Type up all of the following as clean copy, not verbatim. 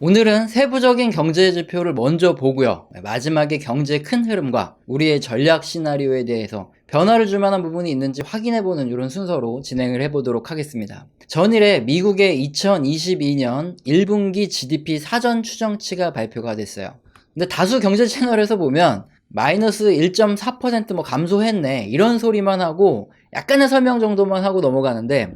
오늘은 세부적인 경제 지표를 먼저 보고요. 마지막에 경제의 큰 흐름과 우리의 전략 시나리오에 대해서 변화를 줄 만한 부분이 있는지 확인해보는 이런 순서로 진행을 해보도록 하겠습니다. 전일에 미국의 2022년 1분기 GDP 사전 추정치가 발표가 됐어요. 근데 다수 경제 채널에서 보면 마이너스 1.4% 감소했네 이런 소리만 하고 약간의 설명 정도만 하고 넘어가는데,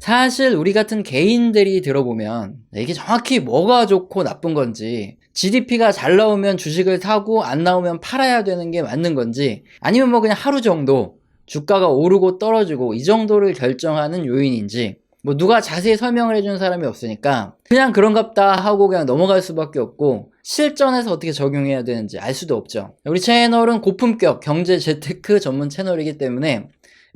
사실 우리 같은 개인들이 들어보면 이게 정확히 뭐가 좋고 나쁜 건지, GDP가 잘 나오면 주식을 사고 안 나오면 팔아야 되는 게 맞는 건지, 아니면 그냥 하루 정도 주가가 오르고 떨어지고 이 정도를 결정하는 요인인지, 누가 자세히 설명을 해주는 사람이 없으니까 그냥 그런갑다 하고 그냥 넘어갈 수밖에 없고, 실전에서 어떻게 적용해야 되는지 알 수도 없죠. 우리 채널은 고품격 경제 재테크 전문 채널이기 때문에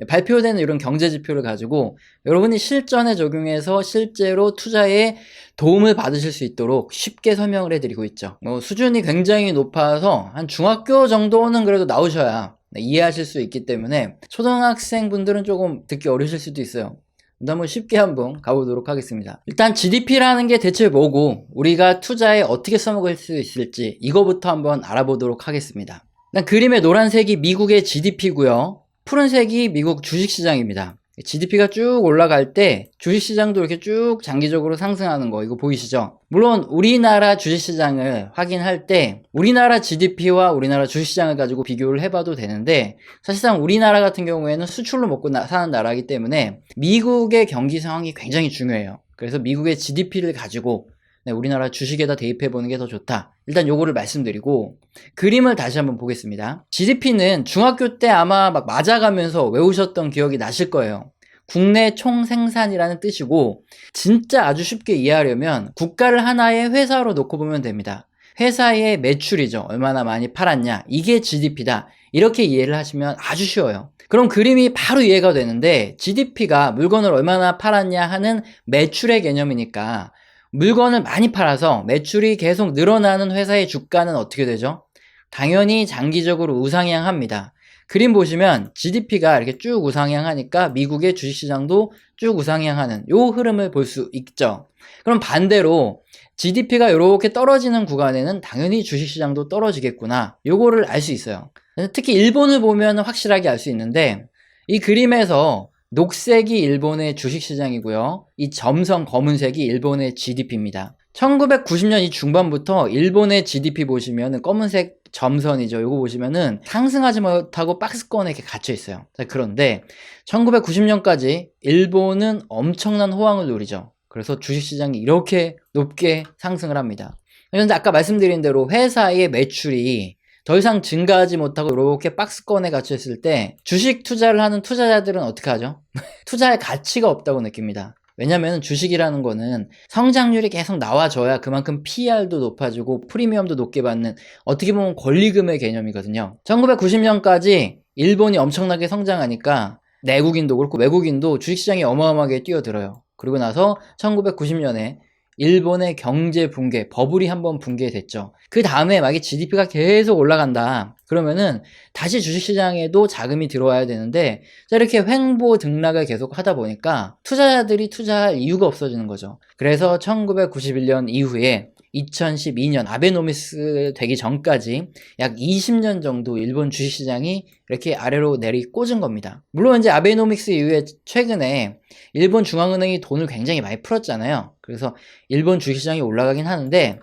발표되는 이런 경제 지표를 가지고 여러분이 실전에 적용해서 실제로 투자에 도움을 받으실 수 있도록 쉽게 설명을 해드리고 있죠. 수준이 굉장히 높아서 한 중학교 정도는 그래도 나오셔야 이해하실 수 있기 때문에 초등학생분들은 조금 듣기 어려우실 수도 있어요. 너무 쉽게 한번 가보도록 하겠습니다. 일단 GDP라는 게 대체 뭐고 우리가 투자에 어떻게 써먹을 수 있을지 이거부터 한번 알아보도록 하겠습니다. 일단 그림의 노란색이 미국의 GDP고요. 푸른색이 미국 주식시장입니다. GDP가 쭉 올라갈 때 주식시장도 이렇게 쭉 장기적으로 상승하는 거 이거 보이시죠? 물론 우리나라 주식시장을 확인할 때 우리나라 GDP와 우리나라 주식시장을 가지고 비교를 해봐도 되는데, 사실상 우리나라 같은 경우에는 수출로 먹고 사는 나라이기 때문에 미국의 경기 상황이 굉장히 중요해요. 그래서 미국의 GDP를 가지고 우리나라 주식에다 대입해보는 게 더 좋다. 일단 요거를 말씀드리고 그림을 다시 한번 보겠습니다. GDP는 중학교 때 아마 맞아가면서 외우셨던 기억이 나실 거예요. 국내 총생산이라는 뜻이고, 진짜 아주 쉽게 이해하려면 국가를 하나의 회사로 놓고 보면 됩니다. 회사의 매출이죠. 얼마나 많이 팔았냐. 이게 GDP다. 이렇게 이해를 하시면 아주 쉬워요. 그럼 그림이 바로 이해가 되는데, GDP가 물건을 얼마나 팔았냐 하는 매출의 개념이니까 물건을 많이 팔아서 매출이 계속 늘어나는 회사의 주가는 어떻게 되죠? 당연히 장기적으로 우상향합니다. 그림 보시면 GDP가 이렇게 쭉 우상향하니까 미국의 주식시장도 쭉 우상향하는 요 흐름을 볼 수 있죠. 그럼 반대로 GDP가 이렇게 떨어지는 구간에는 당연히 주식시장도 떨어지겠구나, 요거를 알 수 있어요. 특히 일본을 보면 확실하게 알 수 있는데, 이 그림에서 녹색이 일본의 주식시장이고요. 이 점선 검은색이 일본의 GDP입니다. 1990년 이 중반부터 일본의 GDP 보시면 검은색 점선이죠. 이거 보시면은 상승하지 못하고 박스권에 이렇게 갇혀 있어요. 그런데 1990년까지 일본은 엄청난 호황을 누리죠. 그래서 주식시장이 이렇게 높게 상승을 합니다. 그런데 아까 말씀드린 대로 회사의 매출이 더 이상 증가하지 못하고 이렇게 박스권에 갇혀있을 때 주식 투자를 하는 투자자들은 어떻게 하죠? 투자의 가치가 없다고 느낍니다. 왜냐면 주식이라는 거는 성장률이 계속 나와줘야 그만큼 PER도 높아지고 프리미엄도 높게 받는, 어떻게 보면 권리금의 개념이거든요. 1990년까지 일본이 엄청나게 성장하니까 내국인도 그렇고 외국인도 주식시장이 어마어마하게 뛰어들어요. 그리고 나서 1990년에 일본의 경제 붕괴, 버블이 한번 붕괴됐죠. 그 다음에 만약에 GDP가 계속 올라간다 그러면은 다시 주식시장에도 자금이 들어와야 되는데, 이렇게 횡보 등락을 계속 하다 보니까 투자자들이 투자할 이유가 없어지는 거죠. 그래서 1991년 이후에 2012년 아베노미스 되기 전까지 약 20년 정도 일본 주식시장이 이렇게 아래로 내리꽂은 겁니다. 물론 이제 아베노믹스 이후에 최근에 일본 중앙은행이 돈을 굉장히 많이 풀었잖아요. 그래서 일본 주식시장이 올라가긴 하는데,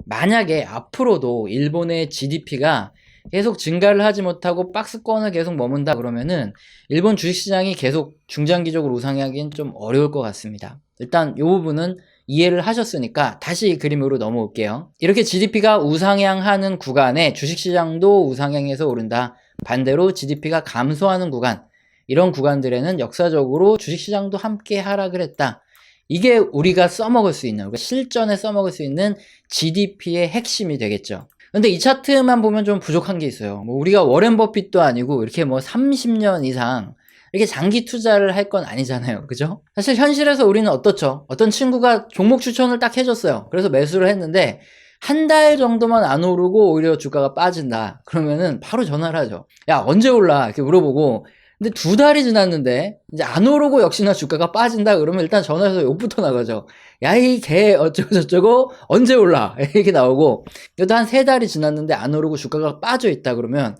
만약에 앞으로도 일본의 GDP가 계속 증가를 하지 못하고 박스권을 계속 머문다 그러면은 일본 주식시장이 계속 중장기적으로 우상향하기는 좀 어려울 것 같습니다. 일단 이 부분은 이해를 하셨으니까 다시 그림으로 넘어올게요. 이렇게 GDP가 우상향하는 구간에 주식시장도 우상향해서 오른다. 반대로 GDP가 감소하는 구간, 이런 구간들에는 역사적으로 주식시장도 함께 하락을 했다. 이게 우리가 써먹을 수 있는, 우리가 실전에 써먹을 수 있는 GDP의 핵심이 되겠죠. 근데 이 차트만 보면 좀 부족한 게 있어요. 우리가 워렌 버핏도 아니고 이렇게 30년 이상 이렇게 장기 투자를 할 건 아니잖아요. 그죠? 사실 현실에서 우리는 어떻죠? 어떤 친구가 종목 추천을 딱 해줬어요. 그래서 매수를 했는데 한 달 정도만 안 오르고 오히려 주가가 빠진다. 그러면은 바로 전화를 하죠. 야, 언제 올라? 이렇게 물어보고 근데 2달이 지났는데 이제 안 오르고 역시나 주가가 빠진다 그러면 일단 전화해서 욕부터 나가죠. 야, 이 개 어쩌고 저쩌고 언제 올라 이렇게 나오고, 또 한 3달이 지났는데 안 오르고 주가가 빠져 있다 그러면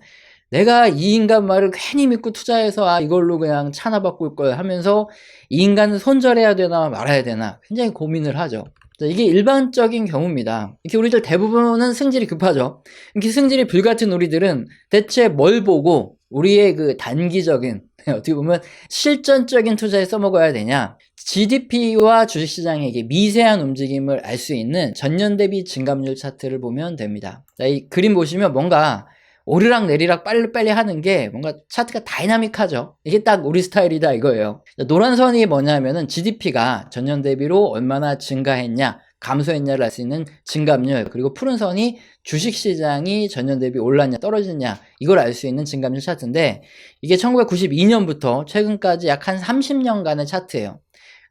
내가 이 인간 말을 괜히 믿고 투자해서 이걸로 그냥 차나 바꿀 걸 하면서 이 인간은 손절해야 되나 말아야 되나 굉장히 고민을 하죠. 이게 일반적인 경우입니다. 이렇게 우리들 대부분은 승질이 급하죠. 이렇게 승질이 불같은 우리들은 대체 뭘 보고 우리의 그 단기적인, 어떻게 보면 실전적인 투자에 써먹어야 되냐. GDP와 주식시장의 이게 미세한 움직임을 알 수 있는 전년 대비 증감률 차트를 보면 됩니다. 자, 이 그림 보시면 뭔가 오르락 내리락 빨리빨리 하는 게 뭔가 차트가 다이나믹하죠. 이게 딱 우리 스타일이다 이거예요. 노란 선이 뭐냐면은 GDP가 전년 대비로 얼마나 증가했냐 감소했냐를 알 수 있는 증감률, 그리고 푸른 선이 주식시장이 전년 대비 올랐냐 떨어졌냐 이걸 알 수 있는 증감률 차트인데, 이게 1992년부터 최근까지 약 한 30년간의 차트예요.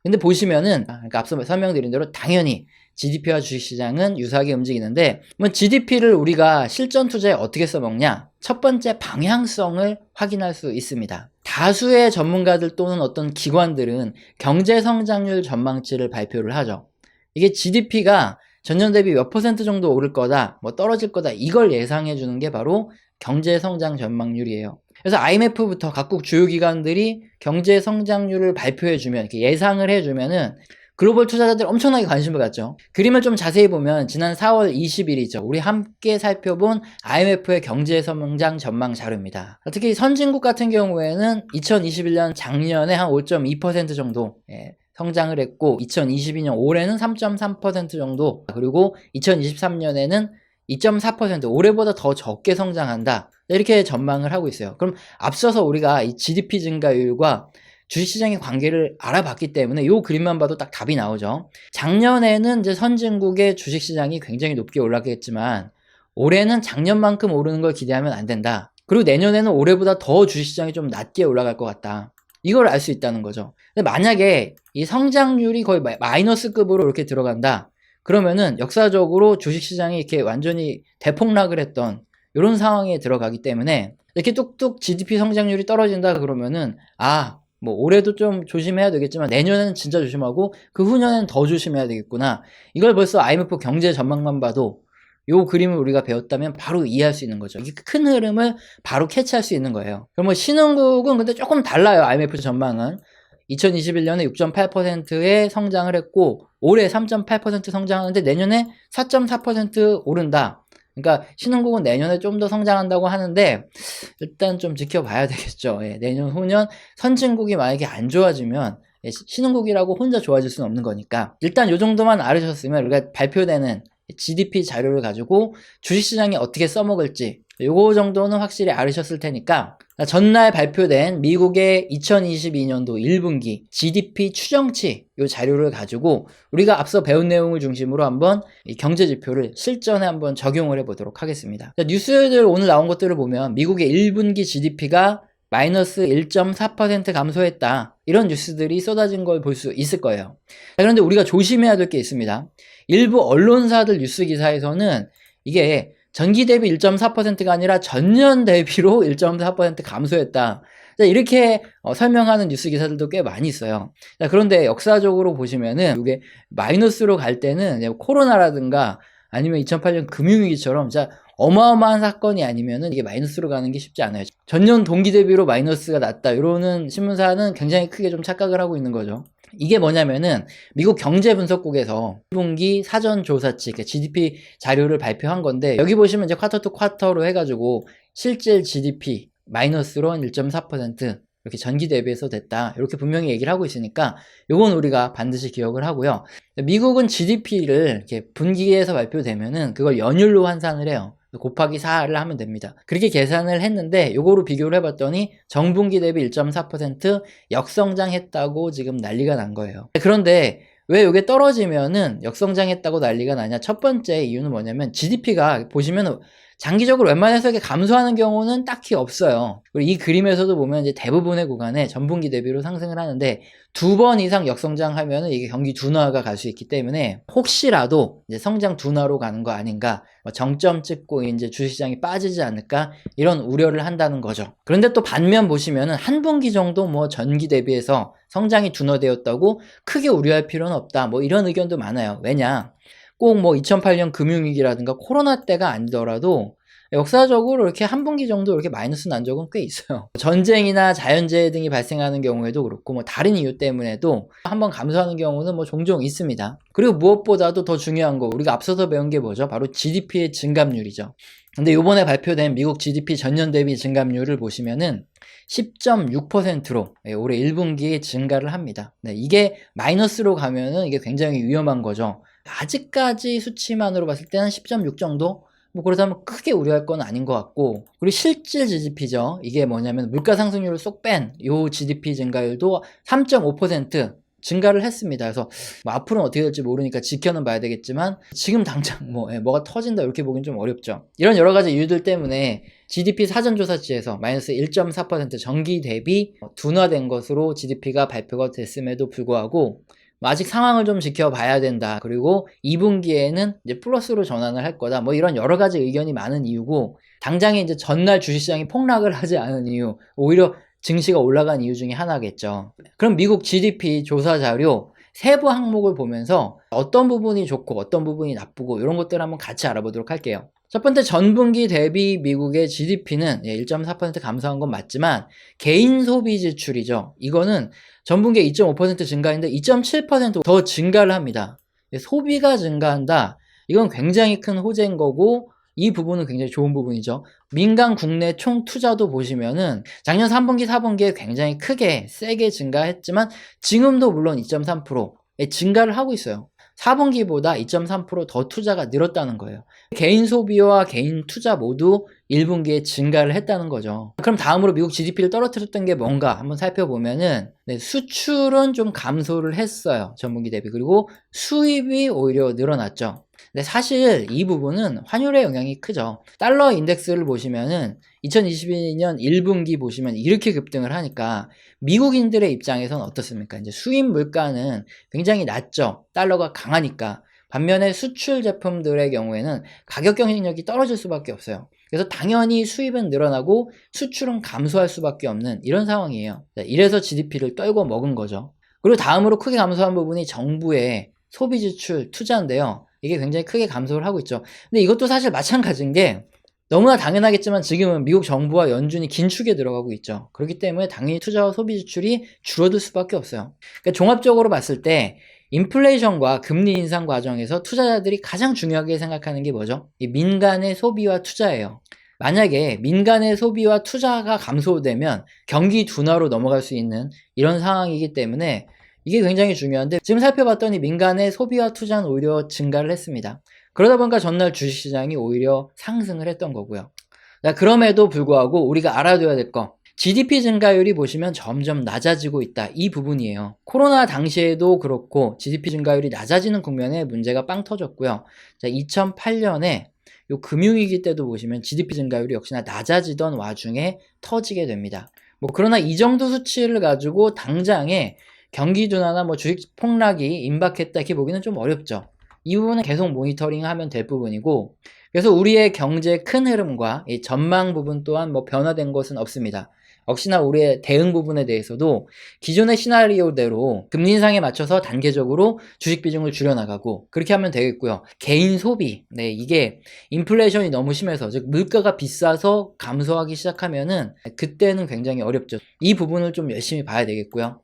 근데 보시면은 그러니까 앞서 설명드린 대로 당연히 GDP와 주식시장은 유사하게 움직이는데, GDP를 우리가 실전 투자에 어떻게 써먹냐? 첫 번째, 방향성을 확인할 수 있습니다. 다수의 전문가들 또는 어떤 기관들은 경제성장률 전망치를 발표를 하죠. 이게 GDP가 전년 대비 몇 % 정도 오를 거다, 뭐 떨어질 거다, 이걸 예상해 주는 게 바로 경제성장 전망률이에요. 그래서 IMF부터 각국 주요 기관들이 경제성장률을 발표해 주면, 이렇게 예상을 해 주면은 글로벌 투자자들 엄청나게 관심을 갖죠. 그림을 좀 자세히 보면 지난 4월 20일이죠. 우리 함께 살펴본 IMF의 경제성장 전망 자료입니다. 특히 선진국 같은 경우에는 2021년 작년에 한 5.2% 정도 성장을 했고, 2022년 올해는 3.3% 정도, 그리고 2023년에는 2.4%, 올해보다 더 적게 성장한다, 이렇게 전망을 하고 있어요. 그럼 앞서서 우리가 이 GDP 증가율과 주식시장의 관계를 알아봤기 때문에 이 그림만 봐도 딱 답이 나오죠. 작년에는 이제 선진국의 주식시장이 굉장히 높게 올랐겠지만 올해는 작년만큼 오르는 걸 기대하면 안 된다. 그리고 내년에는 올해보다 더 주식시장이 좀 낮게 올라갈 것 같다. 이걸 알 수 있다는 거죠. 근데 만약에 이 성장률이 거의 마이너스급으로 이렇게 들어간다, 그러면은 역사적으로 주식시장이 이렇게 완전히 대폭락을 했던 이런 상황에 들어가기 때문에, 이렇게 뚝뚝 GDP 성장률이 떨어진다 그러면은 뭐 올해도 좀 조심해야 되겠지만 내년에는 진짜 조심하고 그 후년에는 더 조심해야 되겠구나, 이걸 벌써 IMF 경제 전망만 봐도 요 그림을 우리가 배웠다면 바로 이해할 수 있는 거죠. 이게 큰 흐름을 바로 캐치할 수 있는 거예요. 그럼 뭐 신흥국은 근데 조금 달라요. IMF 전망은 2021년에 6.8%의 성장을 했고 올해 3.8% 성장하는데 내년에 4.4% 오른다. 그러니까 신흥국은 내년에 좀 더 성장한다고 하는데 일단 좀 지켜봐야 되겠죠. 내년 후년 선진국이 만약에 안 좋아지면 신흥국이라고 혼자 좋아질 수는 없는 거니까 일단 요 정도만 알으셨으면 우리가 발표되는 GDP 자료를 가지고 주식시장이 어떻게 써먹을지 요거 정도는 확실히 알으셨을 테니까, 전날 발표된 미국의 2022년도 1분기 GDP 추정치 요 자료를 가지고 우리가 앞서 배운 내용을 중심으로 한번 이 경제 지표를 실전에 한번 적용을 해보도록 하겠습니다. 뉴스들 오늘 나온 것들을 보면 미국의 1분기 GDP가 마이너스 1.4% 감소했다, 이런 뉴스들이 쏟아진 걸 볼 수 있을 거예요. 그런데 우리가 조심해야 될 게 있습니다. 일부 언론사들 뉴스 기사에서는 이게 전기 대비 1.4%가 아니라 전년 대비로 1.4% 감소했다, 이렇게 설명하는 뉴스 기사들도 꽤 많이 있어요. 그런데 역사적으로 보시면은 이게 마이너스로 갈 때는 코로나라든가 아니면 2008년 금융위기처럼 진짜 어마어마한 사건이 아니면은 이게 마이너스로 가는 게 쉽지 않아요. 전년 동기 대비로 마이너스가 났다, 이러는 신문사는 굉장히 크게 좀 착각을 하고 있는 거죠. 이게 뭐냐면은 미국 경제분석국에서 1분기 사전조사치 GDP 자료를 발표한 건데, 여기 보시면 이제 쿼터 투 쿼터로 해가지고 실질 GDP 마이너스로 1.4% 이렇게 전기 대비해서 됐다, 이렇게 분명히 얘기를 하고 있으니까 요건 우리가 반드시 기억을 하고요. 미국은 GDP를 이렇게 분기에서 발표되면은 그걸 연율로 환산을 해요. 곱하기 4를 하면 됩니다. 그렇게 계산을 했는데 요거로 비교를 해봤더니 정분기 대비 1.4% 역성장했다고 지금 난리가 난 거예요. 그런데 왜 이게 떨어지면은 역성장했다고 난리가 나냐? 첫 번째 이유는 뭐냐면 GDP가 보시면 장기적으로 웬만해서 이렇게 감소하는 경우는 딱히 없어요. 그리고 이 그림에서도 보면 이제 대부분의 구간에 전분기 대비로 상승을 하는데 2번 이상 역성장하면 이게 경기 둔화가 갈 수 있기 때문에 혹시라도 이제 성장 둔화로 가는 거 아닌가, 정점 찍고 이제 주식시장이 빠지지 않을까 이런 우려를 한다는 거죠. 그런데 또 반면 보시면은 한 분기 정도 뭐 전기 대비해서 성장이 둔화되었다고 크게 우려할 필요는 없다, 뭐 이런 의견도 많아요. 왜냐? 꼭 뭐 2008년 금융위기라든가 코로나 때가 아니더라도 역사적으로 이렇게 한 분기 정도 이렇게 마이너스 난 적은 꽤 있어요. 전쟁이나 자연재해 등이 발생하는 경우에도 그렇고 뭐 다른 이유 때문에도 한번 감소하는 경우는 뭐 종종 있습니다. 그리고 무엇보다도 더 중요한 거, 우리가 앞서서 배운 게 뭐죠? 바로 GDP의 증감률이죠. 근데 이번에 발표된 미국 GDP 전년 대비 증감률을 보시면은 10.6%로 올해 1분기에 증가를 합니다. 네, 이게 마이너스로 가면은 이게 굉장히 위험한 거죠. 아직까지 수치만으로 봤을 때는 10.6 정도? 뭐 그렇다면 크게 우려할 건 아닌 것 같고, 그리고 실질 GDP죠. 이게 뭐냐면 물가 상승률을 쏙 뺀 요 GDP 증가율도 3.5% 증가를 했습니다. 그래서 뭐 앞으로는 어떻게 될지 모르니까 지켜는 봐야 되겠지만 지금 당장 뭐가 터진다 이렇게 보기는 좀 어렵죠. 이런 여러 가지 이유들 때문에 GDP 사전조사치에서 마이너스 1.4% 전기 대비 둔화된 것으로 GDP가 발표가 됐음에도 불구하고 아직 상황을 좀 지켜봐야 된다. 그리고 2분기에는 이제 플러스로 전환을 할 거다. 뭐 이런 여러 가지 의견이 많은 이유고, 당장에 이제 전날 주식시장이 폭락을 하지 않은 이유, 오히려 증시가 올라간 이유 중에 하나겠죠. 그럼 미국 GDP 조사 자료 세부 항목을 보면서 어떤 부분이 좋고 어떤 부분이 나쁘고 이런 것들을 한번 같이 알아보도록 할게요. 첫 번째, 전분기 대비 미국의 GDP는 1.4% 감소한 건 맞지만 개인 소비 지출이죠. 이거는 전분기에 2.5% 증가했는데 2.7% 더 증가를 합니다. 소비가 증가한다. 이건 굉장히 큰 호재인 거고, 이 부분은 굉장히 좋은 부분이죠. 민간 국내 총 투자도 보시면은 작년 3분기, 4분기에 굉장히 크게 세게 증가했지만 지금도 물론 2.3% 증가를 하고 있어요. 4분기보다 2.3% 더 투자가 늘었다는 거예요. 개인 소비와 개인 투자 모두 1분기에 증가를 했다는 거죠. 그럼 다음으로 미국 GDP를 떨어뜨렸던 게 뭔가 한번 살펴보면은, 수출은 좀 감소를 했어요. 전분기 대비. 그리고 수입이 오히려 늘어났죠. 근데 사실 이 부분은 환율의 영향이 크죠. 달러 인덱스를 보시면은 2022년 1분기 보시면 이렇게 급등을 하니까 미국인들의 입장에서는 어떻습니까? 이제 수입 물가는 굉장히 낮죠. 달러가 강하니까. 반면에 수출 제품들의 경우에는 가격 경쟁력이 떨어질 수밖에 없어요. 그래서 당연히 수입은 늘어나고 수출은 감소할 수밖에 없는 이런 상황이에요. 이래서 GDP를 떨궈 먹은 거죠. 그리고 다음으로 크게 감소한 부분이 정부의 소비 지출 투자인데요. 이게 굉장히 크게 감소를 하고 있죠. 근데 이것도 사실 마찬가지인 게, 너무나 당연하겠지만 지금은 미국 정부와 연준이 긴축에 들어가고 있죠. 그렇기 때문에 당연히 투자와 소비 지출이 줄어들 수밖에 없어요. 그러니까 종합적으로 봤을 때 인플레이션과 금리 인상 과정에서 투자자들이 가장 중요하게 생각하는 게 뭐죠? 이 민간의 소비와 투자예요. 만약에 민간의 소비와 투자가 감소되면 경기 둔화로 넘어갈 수 있는 이런 상황이기 때문에 이게 굉장히 중요한데, 지금 살펴봤더니 민간의 소비와 투자는 오히려 증가를 했습니다. 그러다 보니까 전날 주식시장이 오히려 상승을 했던 거고요. 그럼에도 불구하고 우리가 알아둬야 될 거, GDP 증가율이 보시면 점점 낮아지고 있다. 이 부분이에요. 코로나 당시에도 그렇고 GDP 증가율이 낮아지는 국면에 문제가 빵 터졌고요. 2008년에 요 금융위기 때도 보시면 GDP 증가율이 역시나 낮아지던 와중에 터지게 됩니다. 그러나 이 정도 수치를 가지고 당장에 경기 둔화나 주식 폭락이 임박했다 이렇게 보기는 좀 어렵죠. 이 부분은 계속 모니터링 하면 될 부분이고, 그래서 우리의 경제의 큰 흐름과 이 전망 부분 또한 변화된 것은 없습니다. 역시나 우리의 대응 부분에 대해서도 기존의 시나리오대로 금리 인상에 맞춰서 단계적으로 주식 비중을 줄여나가고 그렇게 하면 되겠고요. 개인 소비, 이게 인플레이션이 너무 심해서, 즉 물가가 비싸서 감소하기 시작하면은 그때는 굉장히 어렵죠. 이 부분을 좀 열심히 봐야 되겠고요.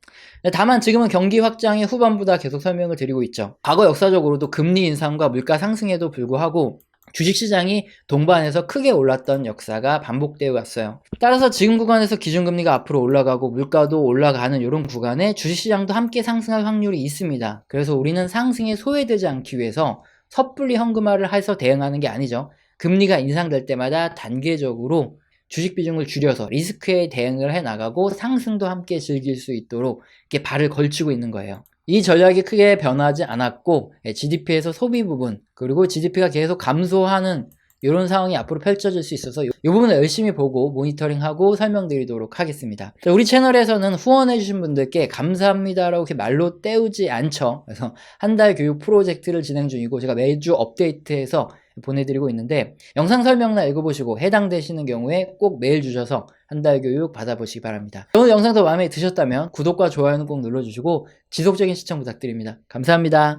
다만 지금은 경기 확장의 후반부다 계속 설명을 드리고 있죠. 과거 역사적으로도 금리 인상과 물가 상승에도 불구하고 주식시장이 동반해서 크게 올랐던 역사가 반복되어 왔어요. 따라서 지금 구간에서 기준금리가 앞으로 올라가고 물가도 올라가는 이런 구간에 주식시장도 함께 상승할 확률이 있습니다. 그래서 우리는 상승에 소외되지 않기 위해서 섣불리 현금화를 해서 대응하는 게 아니죠. 금리가 인상될 때마다 단계적으로 주식 비중을 줄여서 리스크에 대응을 해나가고 상승도 함께 즐길 수 있도록 이렇게 발을 걸치고 있는 거예요. 이 전략이 크게 변하지 않았고, GDP에서 소비 부분, 그리고 GDP가 계속 감소하는 이런 상황이 앞으로 펼쳐질 수 있어서 이 부분을 열심히 보고 모니터링하고 설명드리도록 하겠습니다. 자, 우리 채널에서는 후원해주신 분들께 감사합니다라고 이렇게 말로 때우지 않죠. 그래서 한 달 교육 프로젝트를 진행 중이고 제가 매주 업데이트해서 보내드리고 있는데 영상 설명란 읽어보시고 해당되시는 경우에 꼭 메일 주셔서 한 달 교육 받아보시기 바랍니다. 오늘 영상 더 마음에 드셨다면 구독과 좋아요는 꼭 눌러주시고 지속적인 시청 부탁드립니다. 감사합니다.